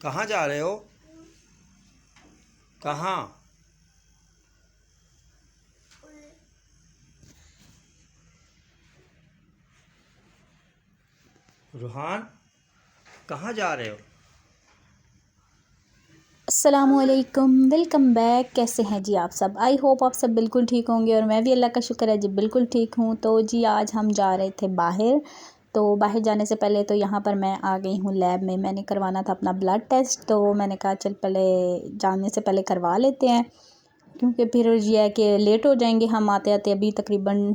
कहाँ जा रहे हो? कहाँ? रूहान, कहाँ जा रहे हो? अस्सलामुअलैकुम, वेलकम बैक। कैसे हैं जी आप सब? आई होप आप सब बिल्कुल ठीक होंगे और मैं भी अल्लाह का शुक्र है जी बिल्कुल ठीक हूँ। तो जी आज हम जा रहे थे बाहर। तो बाहर जाने से पहले तो यहाँ पर मैं आ गई हूँ लैब में। मैंने करवाना था अपना ब्लड टेस्ट, तो मैंने कहा चल पहले जाने से पहले करवा लेते हैं, क्योंकि फिर ये है कि लेट हो जाएंगे। हम आते आते अभी तकरीबन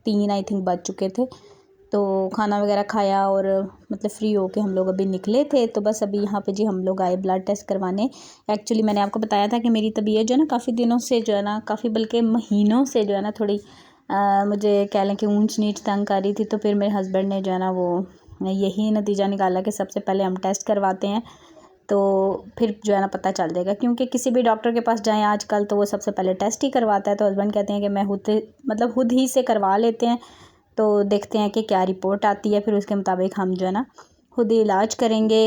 3 आई थिंक बज चुके थे। तो खाना वगैरह खाया और मतलब फ़्री होके हम लोग अभी निकले थे। तो बस अभी यहाँ पे जी हम लोग आए ब्लड टेस्ट करवाने। एक्चुअली मैंने आपको बताया था कि मेरी तबीयत जो है ना काफ़ी दिनों से जो है ना, काफ़ी बल्कि महीनों से जो है ना थोड़ी मुझे कह लें कि ऊंच नीच तंग कर रही थी। तो फिर मेरे हस्बैंड ने जो है ना वो यही नतीजा निकाला कि सबसे पहले हम टेस्ट करवाते हैं, तो फिर जो है ना पता चल जाएगा। क्योंकि किसी भी डॉक्टर के पास जाएं आजकल तो वो सबसे पहले टेस्ट ही करवाता है। तो हस्बैंड कहते हैं कि मैं खुद ही से करवा लेते हैं, तो देखते हैं कि क्या रिपोर्ट आती है, फिर उसके मुताबिक हम जो है ना खुद ही इलाज करेंगे।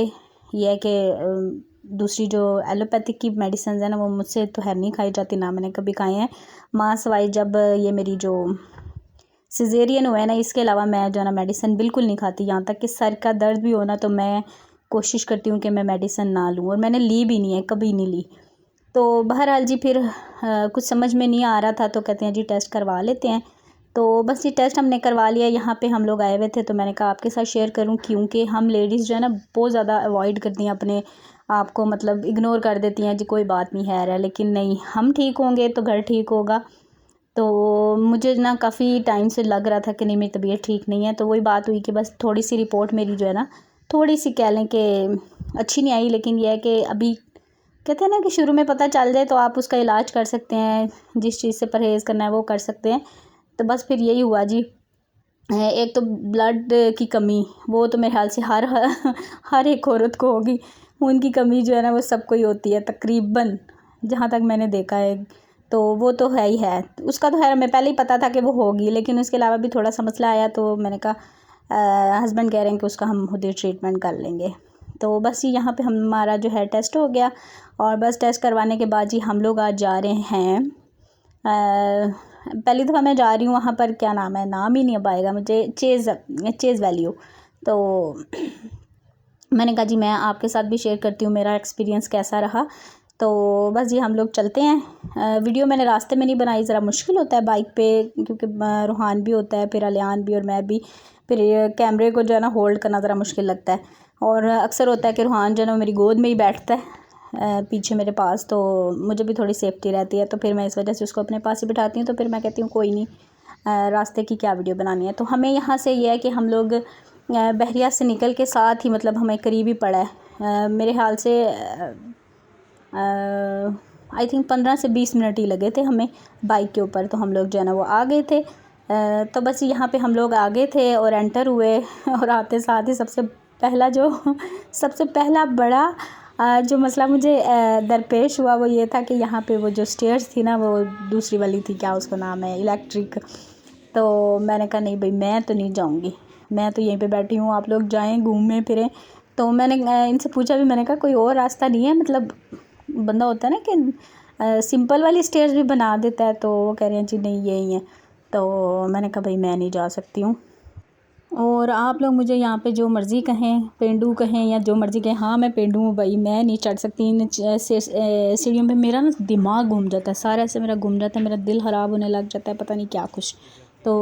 यह है कि दूसरी जो एलोपैथिक की मेडिसिन है ना वो मुझसे तो है नहीं खाई जाती, ना मैंने कभी खाए हैं। माँ सवाई जब ये मेरी जो सिजेरियन हुआ है ना, इसके अलावा मैं जो है ना मेडिसिन बिल्कुल नहीं खाती। यहाँ तक कि सर का दर्द भी हो ना तो मैं कोशिश करती हूँ कि मैं मेडिसिन ना लूँ, और मैंने ली भी नहीं है, कभी नहीं ली। तो बहरहाल जी फिर कुछ समझ में नहीं आ रहा था, तो कहते हैं जी टेस्ट करवा लेते हैं। तो बस ये टेस्ट हमने करवा लिया। यहाँ पे हम लोग आए हुए थे तो मैंने कहा आपके साथ शेयर करूँ, क्योंकि हम लेडीज़ जो है ना बहुत ज़्यादा अवॉइड करती हैं अपने आप को, मतलब इग्नोर कर देती हैं जी कोई बात नहीं है। लेकिन नहीं, हम ठीक होंगे तो घर ठीक होगा। तो मुझे ना काफ़ी टाइम से लग रहा था कि नहीं मेरी तबीयत ठीक नहीं है। तो वही बात हुई कि बस थोड़ी सी रिपोर्ट मेरी जो है ना थोड़ी सी कह लें कि अच्छी नहीं आई, लेकिन यह है कि अभी कहते हैं ना कि शुरू में पता चल जाए तो आप उसका इलाज कर सकते हैं, जिस चीज़ से परहेज़ करना है वो कर सकते हैं। तो बस फिर यही हुआ जी। एक तो ब्लड की कमी, वो तो मेरे ख्याल से हर एक औरत को होगी। उनकी कमी जो है ना वो सबको ही होती है तकरीबन, जहाँ तक मैंने देखा है। तो वो तो है ही है, उसका तो है, हमें पहले ही पता था कि वो होगी, लेकिन उसके अलावा भी थोड़ा सा मसला आया। तो मैंने कहा हस्बैंड कह रहे हैं कि उसका हम खुद ही ट्रीटमेंट कर लेंगे। तो बस ये यहाँ पे हमारा जो है टेस्ट हो गया, और बस टेस्ट करवाने के बाद जी हम लोग आज जा रहे हैं पहली दफ़ा मैं जा रही हूँ वहाँ पर, क्या नाम है, नाम ही नहीं अब आएगा मुझे, चेज़ वैल्यू। तो मैंने कहा जी मैं आपके साथ भी शेयर करती हूँ मेरा एक्सपीरियंस कैसा रहा। तो बस जी हम लोग चलते हैं। वीडियो मैंने रास्ते में नहीं बनाई, ज़रा मुश्किल होता है बाइक पे, क्योंकि रूहान भी होता है, फिर अलियान भी और मैं भी, फिर कैमरे को जो है ना होल्ड करना ज़रा मुश्किल लगता है। और अक्सर होता है कि रूहान जो है ना मेरी गोद में ही बैठता है पीछे मेरे पास, तो मुझे भी थोड़ी सेफ्टी रहती है। तो फिर मैं इस वजह से उसको अपने पास ही बिठाती हूँ। तो फिर मैं कहती हूँ कोई नहीं, रास्ते की क्या वीडियो बनानी है। तो हमें यहाँ से ये है कि हम लोग बहरिया से निकल के साथ ही, मतलब हमें करीब ही पड़ा है। मेरे ख्याल से आई थिंक 15 से 20 मिनट ही लगे थे हमें बाइक के ऊपर। तो हम लोग जो है ना वो आ गए थे। तो बस यहाँ पे हम लोग आ गए थे और एंटर हुए और आते साथ ही सबसे पहला बड़ा जो मसला मुझे दरपेश हुआ वो ये था कि यहाँ पे वो जो स्टेयर्स थी ना वो दूसरी वाली थी, क्या उसका नाम है, इलेक्ट्रिक। तो मैंने कहा नहीं भाई मैं तो नहीं जाऊँगी, मैं तो यहीं पे बैठी हूँ, आप लोग जाएं घूमें फिरें। तो मैंने इनसे पूछा भी, मैंने कहा कोई और रास्ता नहीं है, मतलब बंदा होता है ना कि सिंपल वाली स्टेयर्स भी बना देता है। तो वो कह रहे हैं जी नहीं यही है। तो मैंने कहा भाई मैं नहीं जा सकती हूँ, और आप लोग मुझे यहाँ पे जो मर्ज़ी कहें, पेंडू कहें या जो मर्ज़ी कहें, हाँ मैं पेंडू हूँ भाई, मैं नहीं चढ़ सकती इन सीढ़ियों पे। मेरा ना दिमाग घूम जाता है, सारा ऐसे मेरा घूम जाता है, मेरा दिल ख़राब होने लग जाता है, पता नहीं क्या कुछ। तो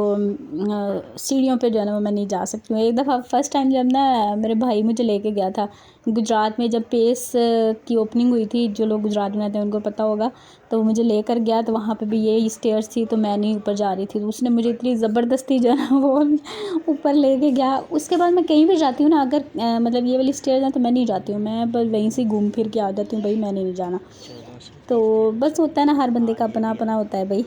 सीढ़ियों पे जो है ना वो मैं नहीं जा सकती हूँ। एक दफ़ा फ़र्स्ट टाइम जब ना मेरे भाई मुझे लेके गया था गुजरात में, जब पेस की ओपनिंग हुई थी, जो लोग गुजरात में रहते हैं उनको पता होगा। तो मुझे लेकर गया तो वहाँ पे भी ये स्टेयर्स थी, तो मैं नहीं ऊपर जा रही थी। तो उसने मुझे इतनी ज़बरदस्ती जो है ना वो ऊपर लेके गया। उसके बाद मैं कहीं भी जाती हूँ ना, अगर मतलब ये वाली स्टेयर्स हैं तो मैं नहीं जाती हूँ, मैं बस वहीं से घूम फिर के आ जाती हूँ, भाई मैंने नहीं जाना। तो बस होता है ना, हर बंदे का अपना अपना होता है भाई।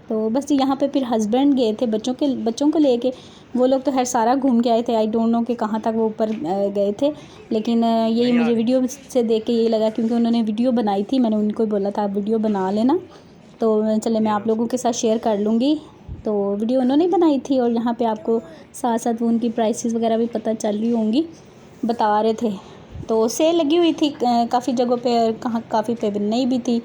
तो बस यहाँ पे फिर हस्बैंड गए थे बच्चों को लेके। वो लोग तो खैर सारा घूम के आए थे, आई डोंट नो कि कहाँ तक वो ऊपर गए थे। लेकिन यही मुझे वीडियो से देख के यही लगा, क्योंकि उन्होंने वीडियो बनाई थी, मैंने उनको ही बोला था आप वीडियो बना लेना। तो चले मैं आप लोगों के साथ शेयर कर लूँगी। तो वीडियो उन्होंने बनाई थी, और यहाँ पे आपको साथ साथ वो उनकी प्राइसेस वगैरह भी पता चल रही होंगी, बता रहे थे। तो सेल लगी हुई थी काफ़ी जगहों पे, कहाँ काफ़ी पे नहीं भी थी।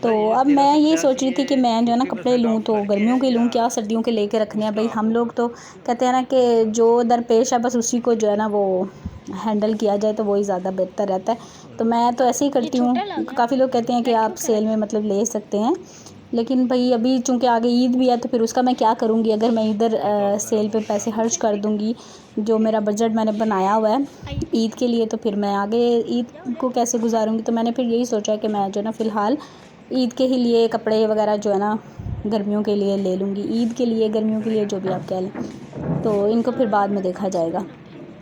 तो अब मैं ये सोच रही थी कि मैं जो है ना कपड़े लूँ तो गर्मियों के लूँ, क्या सर्दियों के लेके रखने हैं भाई। हम लोग तो कहते हैं ना कि जो दरपेश है बस उसी को जो है ना वो हैंडल किया जाए तो वही ज़्यादा बेहतर रहता है। तो मैं तो ऐसे ही करती हूँ। काफ़ी लोग कहते हैं कि आप सेल में मतलब ले सकते हैं, लेकिन भाई अभी चूँकि आगे ईद भी है तो फिर उसका मैं क्या करूँगी। अगर मैं इधर सेल पे पैसे खर्च कर दूँगी, जो मेरा बजट मैंने बनाया हुआ है ईद के लिए, तो फिर मैं आगे ईद को कैसे गुजारूँगी। तो मैंने फिर यही सोचा कि मैं जो है ना फ़िलहाल ईद के ही लिए कपड़े वगैरह जो है ना गर्मियों के लिए ले लूँगी। ईद के लिए, गर्मियों के लिए, जो भी आप कह लें, तो इनको फिर बाद में देखा जाएगा।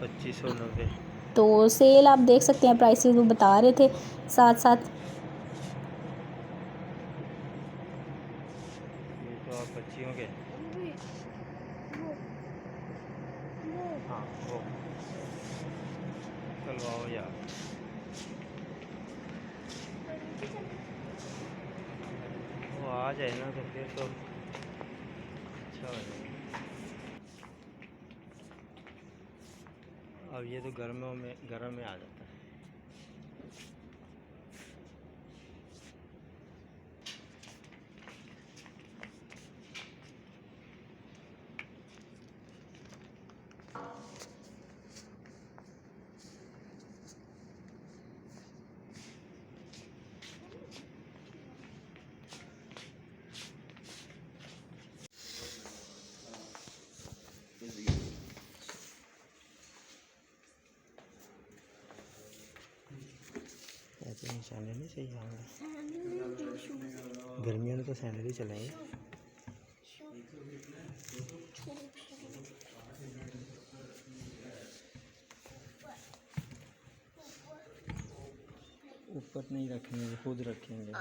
2590। तो सेल आप देख सकते हैं, प्राइसेस वो बता रहे थे साथ साथ। ये तो आप बच्चियों के, हाँ वो चलवाओ यार। वो आ जाए ना तो फिर तो अच्छा हो जाएगा। अब ये तो गर्म में आ जाता है। ऐसे नहीं सैंडल नहीं चाहिए हमें, गर्मियों में तो सैंडल ही चलेंगे। ऊपर नहीं रखेंगे, खुद रखेंगे।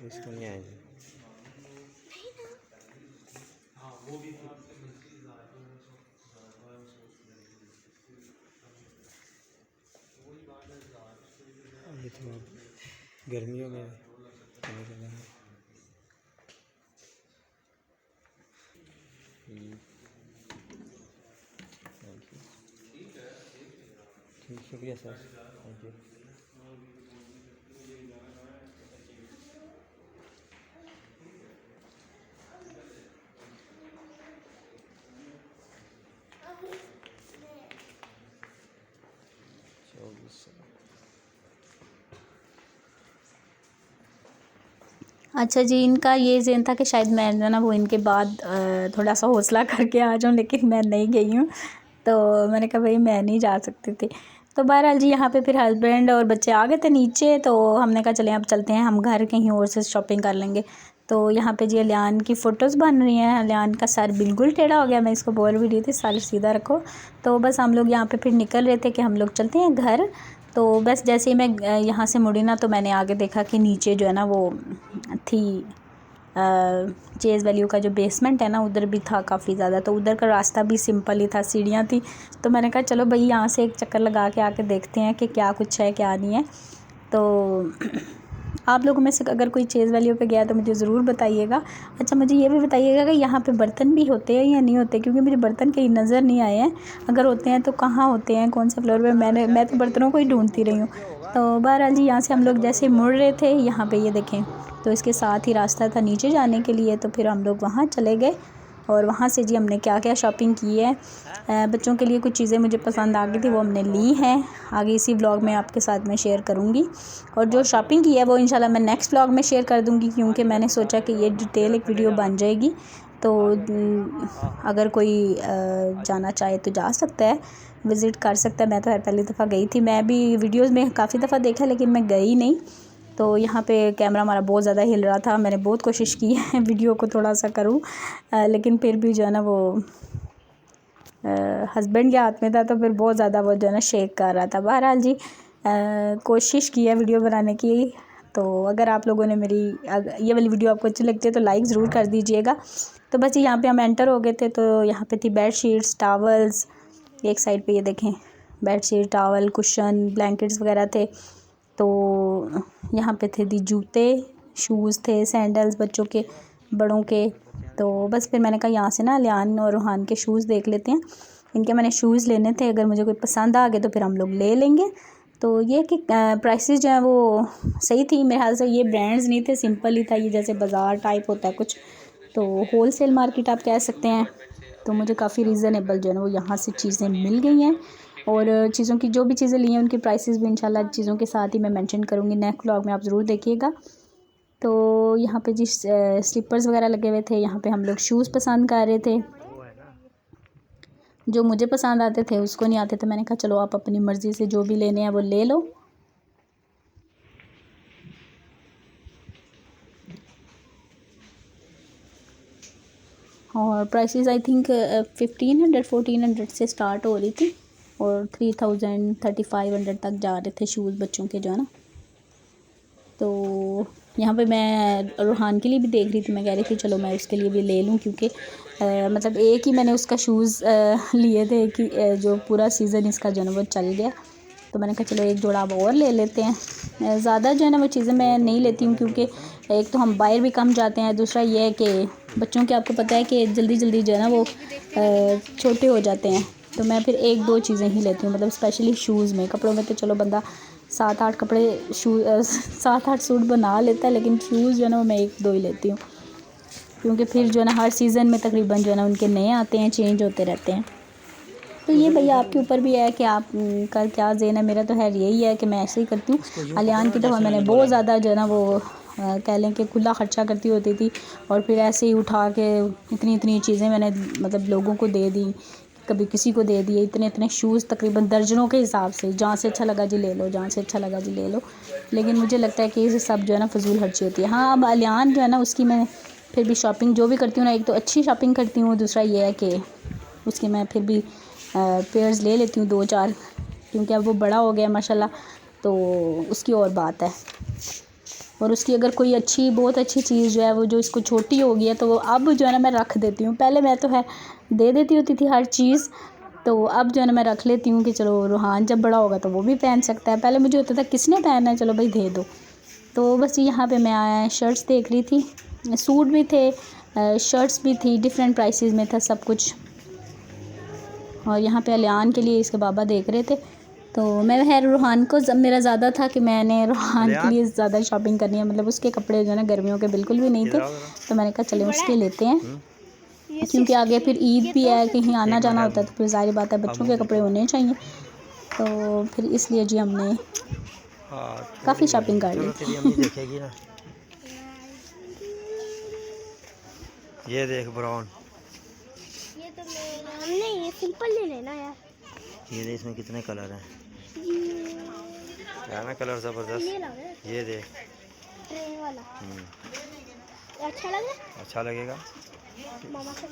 इसको नहीं आएंगे। ये तो गर्मियों में करने के लिए ठीक, शुक्रिया सर, थैंक यू। अच्छा जी, इनका ये ज़हन था कि शायद मैं जो है ना वो इनके बाद थोड़ा सा हौसला करके आ जाऊँ, लेकिन मैं नहीं गई हूँ। तो मैंने कहा भाई मैं नहीं जा सकती थी। तो बहरहाल जी यहाँ पे फिर हस्बैंड और बच्चे आ गए थे नीचे, तो हमने कहा चलें अब चलते हैं हम घर, कहीं और से शॉपिंग कर लेंगे। तो यहाँ पे जी अलियान की फ़ोटोज़ बन रही हैं। अलियान का सर बिल्कुल टेढ़ा हो गया, मैं इसको बोल भी रही थी सर सीधा रखो। तो बस हम लोग यहाँ पे फिर निकल रहे थे कि हम लोग चलते हैं घर। तो बस जैसे ही मैं यहाँ से मुड़ी ना, तो मैंने आगे देखा कि नीचे जो है ना वो थी चेज़ वैल्यू का जो बेसमेंट है ना, उधर भी था काफ़ी ज़्यादा। तो उधर का रास्ता भी सिंपल ही था, सीढ़ियाँ थी। तो मैंने कहा चलो भाई यहाँ से एक चक्कर लगा के आके देखते हैं कि क्या कुछ है क्या नहीं है। तो आप लोगों में से अगर कोई चेज़ वैल्यू पे गया तो मुझे ज़रूर बताइएगा। अच्छा मुझे ये भी बताइएगा कि यहाँ पे बर्तन भी होते हैं या नहीं होते, क्योंकि मुझे बर्तन कहीं नज़र नहीं आए हैं। अगर होते हैं तो कहाँ होते हैं, कौन से फ्लोर पे। मैं तो बर्तनों को ही ढूंढती रही हूँ। तो बहरहाल जी यहाँ से हम लोग जैसे मुड़ रहे थे, यहाँ पे ये देखें, तो इसके साथ ही रास्ता था नीचे जाने के लिए। तो फिर हम लोग वहाँ चले गए और वहाँ से जी हमने क्या क्या शॉपिंग की है। बच्चों के लिए कुछ चीज़ें मुझे पसंद आ गई थी, वो हमने ली हैं। आगे इसी व्लॉग में आपके साथ में शेयर करूँगी, और जो शॉपिंग की है वो इंशाल्लाह मैं नेक्स्ट व्लॉग में शेयर कर दूँगी, क्योंकि मैंने सोचा कि ये डिटेल एक वीडियो बन जाएगी। तो अगर कोई जाना चाहे तो जा सकता है, विज़िट कर सकता है। मैं तो पहली दफ़ा गई थी, मैं भी वीडियोज़ में काफ़ी दफ़ा देखा लेकिन मैं गई नहीं। तो यहाँ पे कैमरा हमारा बहुत ज़्यादा हिल रहा था, मैंने बहुत कोशिश की है वीडियो को थोड़ा सा करूँ, लेकिन फिर भी जो है ना वो हस्बैंड के हाथ में था, तो फिर बहुत ज़्यादा वो जो है ना शेक कर रहा था। बहरहाल जी कोशिश की है वीडियो बनाने की। तो अगर आप लोगों ने मेरी ये वाली वीडियो आपको अच्छी लगती है तो लाइक ज़रूर कर दीजिएगा। तो बस यहाँ पे हम एंटर हो गए थे, तो यहाँ पे थी बेड शीट्स, टावल्स, एक साइड पे ये देखें bed sheet, towel, cushion, blankets वगैरह थे। तो यहाँ पे थे दी जूते, शूज़ थे, सैंडल्स बच्चों के, बड़ों के। तो बस फिर मैंने कहा यहाँ से ना अलियान और रूहान के शूज़ देख लेते हैं। इनके मैंने शूज़ लेने थे, अगर मुझे कोई पसंद आ गए तो फिर हम लोग ले लेंगे। तो ये कि प्राइसेस जो है वो सही थी मेरे ख्याल से। ये ब्रांड्स नहीं थे, सिंपल ही था, ये जैसे बाज़ार टाइप होता है कुछ, तो होलसेल मार्केट आप कह सकते हैं। तो मुझे काफ़ी रीज़नेबल जो है ना वो यहाँ से चीज़ें मिल गई हैं। और चीज़ों की जो भी चीज़ें ली हैं उनकी प्राइसेस भी इंशाल्लाह चीज़ों के साथ ही मैं मेंशन करूँगी, नेक्स्ट व्लॉग में आप ज़रूर देखिएगा। तो यहाँ पे जी स्लीपर्स वगैरह लगे हुए थे, यहाँ पे हम लोग शूज़ पसंद कर रहे थे। जो मुझे पसंद आते थे उसको नहीं आते थे, मैंने कहा चलो आप अपनी मर्ज़ी से जो भी लेने हैं वो ले लो। और प्राइसेस आई थिंक 1500-1400 से स्टार्ट हो रही थी और 3000-3500 तक जा रहे थे शूज़ बच्चों के जो है ना। तो यहाँ पे मैं रूहान के लिए भी देख रही थी, मैं कह रही थी चलो मैं उसके लिए भी ले लूँ, क्योंकि मतलब एक ही मैंने उसका शूज़ लिए थे कि जो पूरा सीज़न इसका जो है ना वो चल गया। तो मैंने कहा चलो एक जोड़ा अब और ले लेते हैं। ज़्यादा जो है ना वो चीज़ें मैं नहीं लेती हूँ, क्योंकि एक तो हम बाहर भी कम जाते हैं, दूसरा ये है कि बच्चों के आपको पता है कि जल्दी जल्दी जो है ना वो छोटे हो जाते हैं। तो मैं फिर एक दो चीज़ें ही लेती हूँ, मतलब स्पेशली शूज़ में। कपड़ों में तो चलो बंदा 7-8 कपड़े 7-8 सूट बना लेता है, लेकिन शूज़ जो है ना वो मैं एक दो ही लेती हूँ, क्योंकि फिर जो है ना हर सीज़न में तकरीबन जो है ना उनके नए आते हैं, चेंज होते रहते हैं। तो ये भैया आपके ऊपर भी है कि आप का क्या ज़हन है। मेरा तो है यही है कि मैं ऐसे ही करती हूँ। अलियान की दफ़ा मैंने बहुत ज़्यादा जो है ना वो कह लें कि खुला ख़र्चा करती होती थी, और फिर ऐसे ही उठा के इतनी इतनी चीज़ें मैंने मतलब लोगों को दे दी, कभी किसी को दे दिए। इतने इतने शूज़ तकरीबन दर्जनों के हिसाब से, जहाँ से अच्छा लगा जी ले लो, जहाँ से अच्छा लगा जी ले लो। लेकिन मुझे लगता है कि ये सब जो है ना फजूल खर्ची होती है। हाँ, अब अलियान जो है ना उसकी मैं फिर भी शॉपिंग जो भी करती हूँ ना, एक तो अच्छी शॉपिंग करती हूँ, दूसरा ये है कि उसकी मैं फिर भी पेयर्स ले लेती हूँ 2-4, क्योंकि अब वो बड़ा हो गया माशाल्लाह, तो उसकी और बात है। और उसकी अगर कोई अच्छी बहुत अच्छी चीज़ जो है वो जो इसको छोटी हो गई है, तो वो अब जो है ना मैं रख देती हूँ। पहले मैं तो है दे देती होती थी हर चीज़, तो अब जो है ना मैं रख लेती हूँ कि चलो रूहान जब बड़ा होगा तो वो भी पहन सकता है। पहले मुझे होता था किसने पहनना है, चलो भाई दे दो। तो बस यहाँ पे मैं शर्ट्स देख रही थी, सूट भी थे, शर्ट्स भी थी, डिफरेंट प्राइसेस में था सब कुछ। और यहाँ पे अलियान के लिए इसके बाबा देख रहे थे, तो मैं खैर रूहान को मेरा ज़्यादा था कि मैंने रूहान के लिए ज़्यादा शॉपिंग करनी है, मतलब उसके कपड़े जो है ना गर्मियों के बिल्कुल भी नहीं थे। तो मैंने कहा चले उसके लेते हैं, क्योंकि आगे फिर ईद भी है, कहीं आना जाना होता है, तो फिर जाहिर बात है बच्चों के कपड़े होने चाहिए। तो फिर इसलिए जी हमने काफ़ी शॉपिंग कर ली। ये देख ब्राउन, ये तो हमने ये सिंपल ले लेना यार। ये देख इसमें कितने कलर हैं यार, ना कलर ज़बरदस्त। ये देख ट्रेन वाला अच्छा लगे, अच्छा लगेगा। मामा से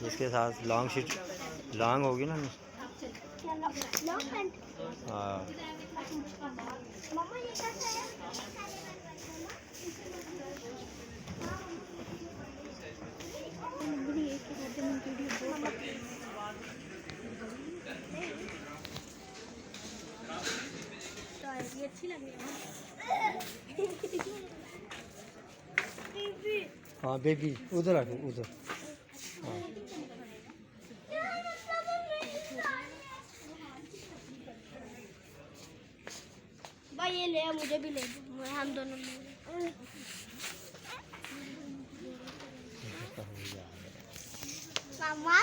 इसके साथ लॉन्ग शीट लॉन्ग होगी ना। Long pant. हाँ, मामा ये कैसा है? ये अच्छी लग रही है। हाँ बेबी उधर आ उधर। हाँ भाई ये ले, मुझे भी ले दो, हम दोनों ले। मामा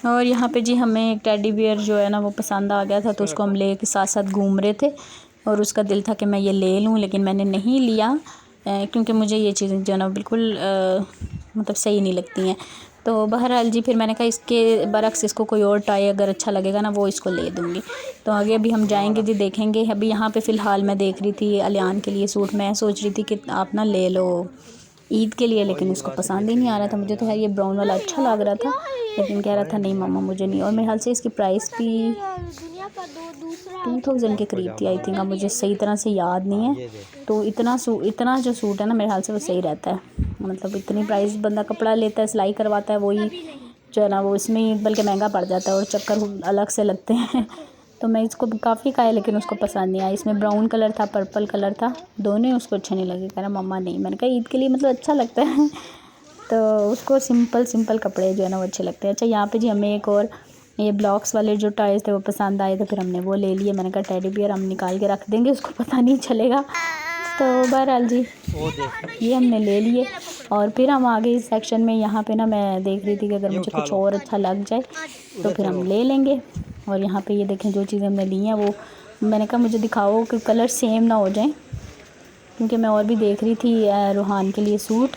और यहाँ पे जी हमें एक टेडी बियर जो है ना वो पसंद आ गया था, तो उसको हम ले के साथ साथ घूम रहे थे, और उसका दिल था कि मैं ये ले लूँ, लेकिन मैंने नहीं लिया, क्योंकि मुझे ये चीज़ें जो है ना बिल्कुल मतलब सही नहीं लगती हैं। तो बहरहाल जी फिर मैंने कहा इसके बरक्स इसको कोई और टाई अगर अच्छा लगेगा ना वो इसको ले दूँगी। तो आगे अभी हम जाएंगे जी, देखेंगे। अभी यहाँ पे फ़िलहाल मैं देख रही थी अलियान के लिए सूट, मैं सोच रही थी कि आप ना ले लो ईद के लिए, लेकिन उसको पसंद ही नहीं आ रहा था। मुझे तो है ये ब्राउन वाला अच्छा लग रहा था, लेकिन कह रहा था नहीं मामा मुझे नहीं। और मेरे ख्याल से इसकी प्राइस भी दुनिया का दूसरा 2000 के करीब थी आई थिंक, अब मुझे सही तरह से याद नहीं है। तो इतना जो सूट है ना मेरे ख्याल से वो सही रहता है। मतलब इतनी प्राइस बंदा कपड़ा लेता है, सिलाई करवाता है, वही जो है ना वो इसमें ही बल्कि महंगा पड़ जाता है और चक्कर अलग से लगते हैं। तो मैं इसको काफ़ी कहा लेकिन उसको पसंद नहीं आया। इसमें ब्राउन कलर था, पर्पल कलर था, दोनों ही उसको अच्छे नहीं लगे। कह रहा मम्मा नहीं। मैंने कहा ईद के लिए मतलब अच्छा लगता है तो उसको सिंपल कपड़े जो है ना वो अच्छे लगते हैं। अच्छा यहाँ पे जी हमें एक और ये ब्लॉक्स वाले जो टॉयज़ थे वो पसंद आए तो फिर हमने वो ले लिए। मैंने कहा टेडी बियर हम निकाल के रख देंगे, उसको पता नहीं चलेगा। तो बहरहाल जी ये हमने ले लिए और फिर हम आगे इस सेक्शन में यहाँ पे ना मैं देख रही थी कि अगर मुझे कुछ और अच्छा लग जाए तो फिर हम ले लेंगे। और यहाँ पे ये देखें जो चीज़ें हमने ली हैं वो मैंने कहा मुझे दिखाओ कि कलर सेम ना हो जाए, क्योंकि मैं और भी देख रही थी रूहान के लिए सूट,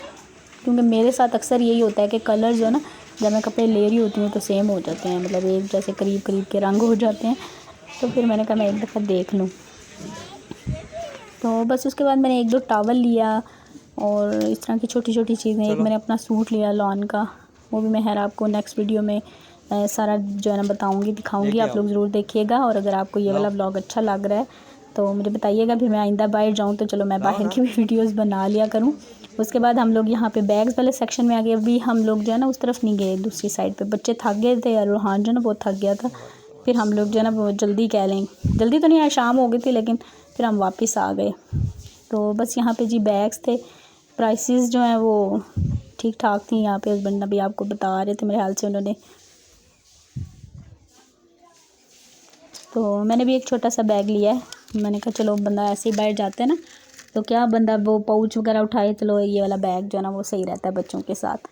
क्योंकि मेरे साथ अक्सर यही होता है कि कलर जो है ना जब मैं कपड़े ले रही होती हूँ तो सेम हो जाते हैं, मतलब एक जैसे करीब के रंग हो जाते हैं। तो फिर मैंने कहा मैं एक दफ़ा देख लूँ। तो बस उसके बाद मैंने एक दो टॉवल लिया और इस तरह की छोटी छोटी चीज़ें। एक मैंने अपना सूट लिया लॉन का, वो भी मैं आपको नेक्स्ट वीडियो में सारा जो है ना बताऊँगी, दिखाऊँगी, आप लोग ज़रूर देखिएगा। और अगर आपको ये वाला व्लॉग अच्छा लग रहा है तो मुझे बताइएगा, फिर मैं आइंदा बाहर जाऊँ तो चलो मैं बाहर की भी वीडियोज़ बना लिया करूँ। उसके बाद हम लोग यहाँ पे बैग्स वाले सेक्शन में आ गए। अभी हम लोग जो है ना उस तरफ नहीं गए, दूसरी साइड पे बच्चे थक गए थे और रूहान जो है ना बहुत थक गया था। फिर हम लोग जो है ना वो जल्दी कह लें, जल्दी तो नहीं आया, शाम हो गई थी, लेकिन फिर हम वापस आ गए। तो बस यहाँ पे जी बैग्स थे, प्राइसेस जो हैं वो ठीक ठाक थी। यहाँ पे हस्बैंड अभी आपको बता रहे थे मेरे ख्याल से उन्होंने। तो मैंने भी एक छोटा सा बैग लिया है। मैंने कहा चलो बंदा ऐसे ही बैठ जाते हैं ना तो क्या बंदा वो पाउच वगैरह उठाए, चलो ये वाला बैग जो है ना वो सही रहता है बच्चों के साथ।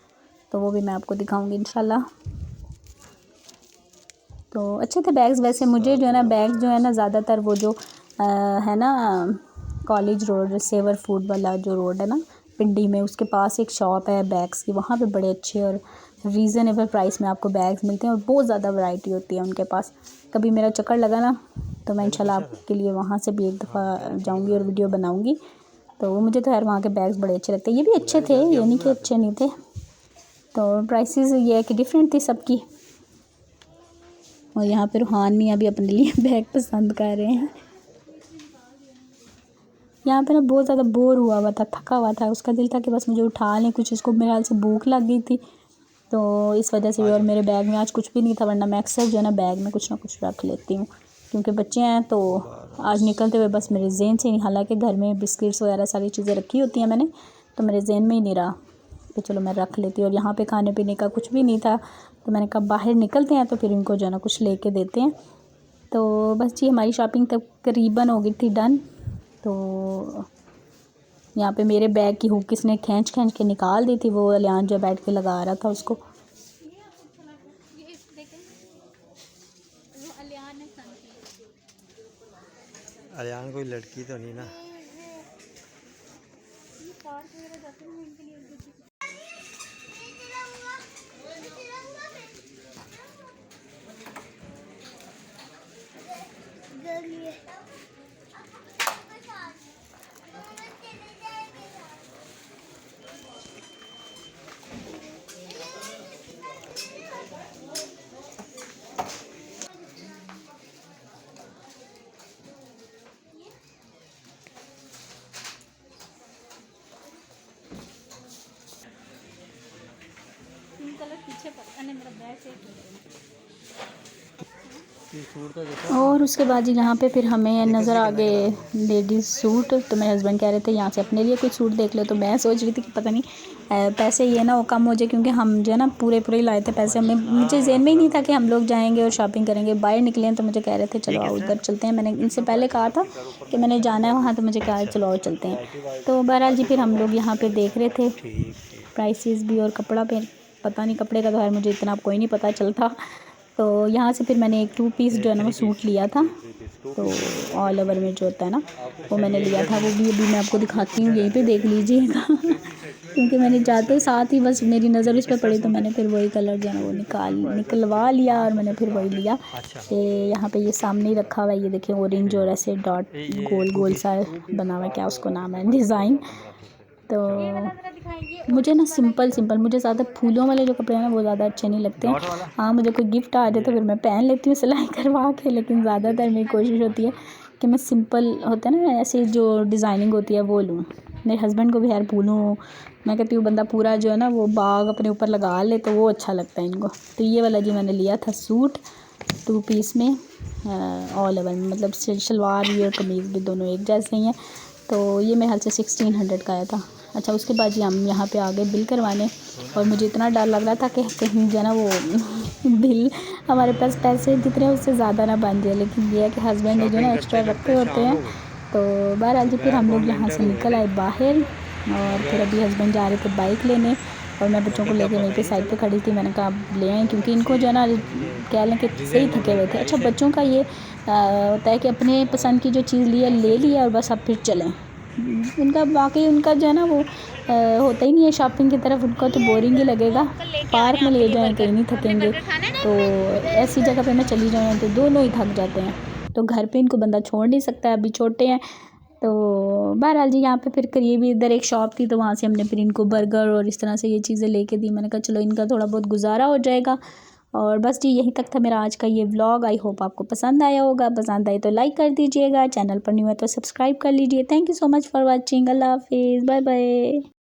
तो वो भी मैं आपको दिखाऊंगी इंशाल्लाह। तो अच्छे थे बैग्स। वैसे मुझे जो है ना बैग जो है ना ज़्यादातर वो जो है ना कॉलेज रोड सेवर फूड वाला जो रोड है ना पिंडी में, उसके पास एक शॉप है बैग्स की, वहाँ पे बड़े अच्छे और रीज़नेबल प्राइस में आपको बैग्स मिलते हैं और बहुत ज़्यादा वैरायटी होती है उनके पास। कभी मेरा चक्कर लगा ना तो मैं इंशाल्लाह आपके लिए वहाँ से भी एक दफ़ा जाऊँगी और वीडियो बनाऊँगी। तो मुझे तो यार वहाँ के बैग्स बड़े अच्छे लगते हैं। ये भी अच्छे थे, ये नहीं कि अच्छे नहीं थे। तो प्राइसेस ये है कि डिफरेंट थी सबकी। और यहाँ पे रूहान मियाँ भी अपने लिए बैग पसंद कर रहे हैं। यहाँ पे ना बहुत ज़्यादा बोर हुआ था, थका हुआ था, उसका दिल था कि बस मुझे उठा लें कुछ। इसको मेरे ख्याल से भूख लग गई थी तो इस वजह से भी। और मेरे बैग में आज कुछ भी नहीं था, वरना मैं अक्सर जो है ना बैग में कुछ ना कुछ रख लेती हूँ, क्योंकि बच्चे हैं तो आज निकलते हुए बस मेरे जहन से नहीं, हालांकि घर में बिस्किट्स वगैरह सारी चीज़ें रखी होती हैं मैंने, तो मेरे जहन में ही नहीं रहा कि चलो मैं रख लेती हूँ। और यहाँ पे खाने पीने का कुछ भी नहीं था तो मैंने कहा बाहर निकलते हैं तो फिर इनको जो है ना कुछ लेके देते हैं। तो बस जी हमारी शॉपिंग तकरीबन हो गई थी डन। तो यहाँ पे मेरे बैग की हुक किसने खींच के निकाल दी थी, वो अलियान जो बैठ के लगा रहा था उसको। अलियान कोई लड़की तो नहीं ना। और उसके बाद जी यहाँ पे फिर हमें नज़र आ गए लेडीज़ सूट। तो मेरे हस्बैंड कह रहे थे यहाँ से अपने लिए कोई सूट देख लो। तो मैं सोच रही थी कि पता नहीं पैसे ये ना वो कम हो जाए, क्योंकि हम जो है ना पूरे लाए थे पैसे। हमें मुझे ज़हन में ही नहीं था कि हम लोग जाएंगे और शॉपिंग करेंगे। बाहर निकले हैं तो मुझे कह रहे थे चलो आओ उधर चलते हैं। मैंने इनसे पहले कहा था कि मैंने जाना है वहाँ, तो मुझे कहा चलो आओ चलते हैं। तो बहरहाल जी फिर हम लोग यहाँ पर देख रहे थे प्राइसेस भी और कपड़ा पे पता नहीं, कपड़े का तो यार मुझे इतना कोई नहीं पता चलता। तो यहाँ से फिर मैंने एक 2 पीस जो है ना वो सूट लिया था, तो ऑल ओवर में जो होता है ना वो मैंने लिया था। वो भी अभी मैं आपको दिखाती हूँ, यहीं पे देख लीजिएगा क्योंकि मैंने जाते साथ ही बस मेरी नज़र उस पर पड़ी तो मैंने फिर वही कलर जो है ना वो निकलवा लिया और मैंने फिर वही लिया। कि यहाँ पे ये सामने ही रखा हुआ है, ये देखिए ऑरेंज और ऐसे डॉट गोल सा बना हुआ है, क्या उसको नाम है, डिज़ाइन। तो मुझे ना सिंपल मुझे ज़्यादा फूलों वाले जो कपड़े हैं ना वो ज़्यादा अच्छे नहीं लगते हैं। हाँ मुझे कोई गिफ्ट आ जाए तो फिर मैं पहन लेती हूँ सिलाई करवा के, लेकिन ज़्यादातर मेरी कोशिश होती है कि मैं सिंपल होता है ना ऐसे जो डिज़ाइनिंग होती है वो लूँ। मेरे हस्बैंड को भी यार भूलूँ, मैं कहती हूँ बंदा पूरा जो है ना वो बाग अपने ऊपर लगा ले तो वो अच्छा लगता है इनको। तो ये वाला जी मैंने लिया था सूट 2 पीस में ऑल ओवर, मतलब शलवार भी और कमीज़ भी दोनों एक जैसे ही हैं। तो ये मेरे हाल से 1600 का आया था। अच्छा, उसके बाद जी हम यहाँ पे आ गए बिल करवाने, और मुझे इतना डर लग रहा था कि कहीं जो है ना वो बिल हमारे पास पैसे जितने उससे ज़्यादा ना बन जाए, लेकिन ये है कि हस्बैंड ने जो है ना एक्स्ट्रा रखे होते हैं। तो बहरहाल जी फिर हम लोग यहाँ से निकल आए बाहर, और फिर अभी हस्बैंड जा रहे थे बाइक लेने, और मैं बच्चों को लेके वहीं पे साइड पे खड़ी थी। मैंने कहा आप ले आएँ, क्योंकि इनको जो है ना कह लें कि सही थके हुए थे। अच्छा, बच्चों का ये होता है कि अपने पसंद की जो चीज़ लिया ले लिया और बस अब फिर चलें। उनका वाकई उनका जो है ना वो होता ही नहीं है शॉपिंग की तरफ, उनको तो बोरिंग ही लगेगा। पार्क में ले जाएं कहीं नहीं थकेंगे, तो ऐसी जगह पे मैं चली जाऊँ तो दोनों ही थक जाते हैं। तो घर पे इनको बंदा छोड़ नहीं सकता, अभी छोटे हैं। तो बहरहाल जी यहाँ पे फिर करीब इधर एक शॉप थी, तो वहाँ से हमने फिर इनको बर्गर और इस तरह से ये चीज़ें लेके दी। मैंने कहा चलो इनका थोड़ा बहुत गुजारा हो जाएगा। और बस जी यहीं तक था मेरा आज का ये व्लॉग। आई होप आपको पसंद आया होगा, पसंद आए तो लाइक कर दीजिएगा, चैनल पर न्यू है तो सब्सक्राइब कर लीजिए। Thank you so much for watching. अल्लाह हाफिज़, बाय बाय।